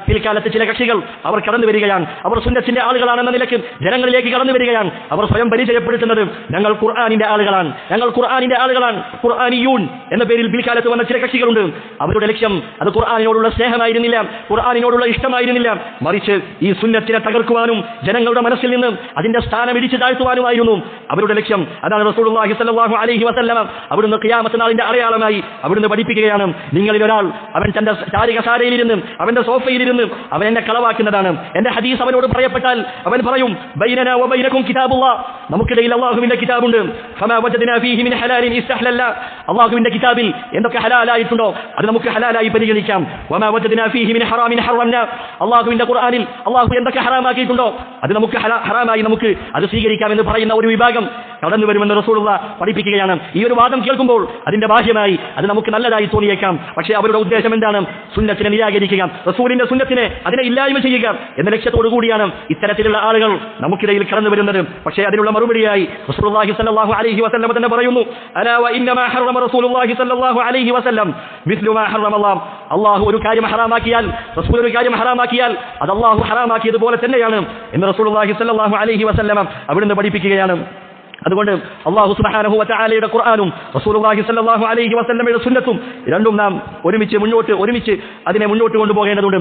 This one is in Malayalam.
പിൽക്കാലത്ത് ചില കക്ഷികൾ അവർ കടന്നു വരികയാണ്. അവർ സുന്നത്തിന്റെ ആളുകളാണെന്ന നിലയ്ക്ക് ജനങ്ങളിലേക്ക് കടന്നു വരികയാണ്. അവർ സ്വയം പരിചയപ്പെടുത്തുന്നത് ഞങ്ങൾ ഖുർആനിന്റെ ആളുകളാണ്, ഞങ്ങൾ ഖുർആനിന്റെ ആളുകളാണ്, ഖുർആനിയൂൻ എന്ന പേരിൽ പിൽക്കാലത്ത് വന്ന ചില കക്ഷികളുണ്ട്. അവരുടെ ലക്ഷ്യം അത് ഖുർആനിനോടുള്ള സ്നേഹമായിരുന്നില്ല, ഖുർആനിനോടുള്ള ഇഷ്ടമായിരുന്നില്ല, മറിച്ച് ഈ സുന്നത്തിനെ തകർക്കുവാനും ജനങ്ങളുടെ മനസ്സിൽ നിന്ന് അതിന്റെ സ്ഥാനം ഇടിച്ചു താഴ്ത്തുവാനുമായിരുന്നു അവരുടെ ലക്ഷ്യം. അതാണ് റസൂലുള്ളാഹി സ്വല്ലല്ലാഹു അലൈഹി വസല്ലം അവിടുന്ന് ഖിയാമത്ത് നാളിന്റെ അടയാളമായി അവിടുന്ന് പഠിപ്പിക്കുകയാണ്. നിങ്ങളിൽ ഒരാൾ അവൻ തന്റെ ചാരികസാരയിലിരുന്ന് അവന്റെ സോഫയിലിരുന്ന് അവൻ എന്നെ കളവാക്കുന്നതാണ്. എന്റെ ഹദീസ് അവനോട് പറയപ്പെട്ടാൽ അവൻ പറയും ബൈനനാ വബൈനകും കിതാബുല്ലാഹ്, നമുക്കിടയിൽ അല്ലാഹുവിന്റെ കിതാബുണ്ട്. ഫമാ വജദ്നാ ഫീഹി മിൻ ഹലാലിൻ ഇസ്തഹലല്ല, അല്ലാഹുവിന്റെ കിതാബിൽ എന്തൊക്കെ ഹലാലായിട്ടുണ്ടോ അത് നമുക്ക് ഹലാലായി പരിഗണിക്കാം. വമാ വജദ്നാ ഫീഹി മിൻ ഹറാമിൻ ഹറംനാ, അല്ലാഹുവിന്റെ ഖുർആനിൽ അല്ലാഹു എന്തൊക്കെ ഹറാമാക്കിയിട്ടുണ്ടോ അത് നമുക്ക് ഹറാമായി നമുക്ക് അത് സ്വീകരിക്കാം എന്ന് പറയുന്ന ഒരു വിഭാഗം കടന്നു വരുമെന്ന് റസൂലുള്ളാഹി പഠിപ്പിക്കുകയാണ്. ഈ ഒരു വാദം കേൾക്കുമ്പോൾ അതിന്റെ ബാഹ്യമായി അത് നമുക്ക് നല്ലതായി തോന്നിയേക്കാം. പക്ഷേ അവരുടെ ഉദ്ദേശം എന്താണ്? സുന്നത്തിനെ നിരാകരിക്കുക, റസൂലിന്റെ സുന്നത്തിനെ അതിനെ ഇല്ലായ്മ ചെയ്യുക എന്ന ലക്ഷ്യത്തോടു കൂടിയാണ് ഇത്തരത്തിലുള്ള ആളുകൾ നമുക്കിടയിൽ കടന്നു വരുന്നത്. പക്ഷേ അതിനുള്ള മറുപടിയായി റസൂലുള്ളാഹി സ്വല്ലല്ലാഹു അലൈഹി വസല്ലം തന്നെ പറയുന്നു, അലാ വ ഇന്നമാ ഹറമ റസൂലുള്ളാഹി സ്വല്ലല്ലാഹു അലൈഹി വസല്ലം മിസ്ലു മാ ഹറമ അല്ലാഹ്, അല്ലാഹു ഒരു കാര്യം ഹറാമാക്കിയാൽ, റസൂൽ ഒരു കാര്യം ഹറാമാക്കിയാൽ അത് അല്ലാഹു ഹറാമാക്കിയതുപോലെ തന്നെയാണ് എന്ന് റസൂലുള്ളാഹി സ്വല്ലല്ലാഹു അലൈഹി വസല്ലം അവിടുന്ന് പഠിപ്പിക്കുകയാണ്. അതുകൊണ്ട് അല്ലാഹു സുബ്ഹാനഹു വ തആലയുടെ ഖുർആനും റസൂലുള്ളാഹി സ്വല്ലല്ലാഹു അലൈഹി വസല്ലമയുടെ സുന്നത്തും രണ്ടും നാം ഒരുമിച്ച് അതിനെ മുന്നോട്ട് കൊണ്ടുപോകേണ്ടതുണ്ട്.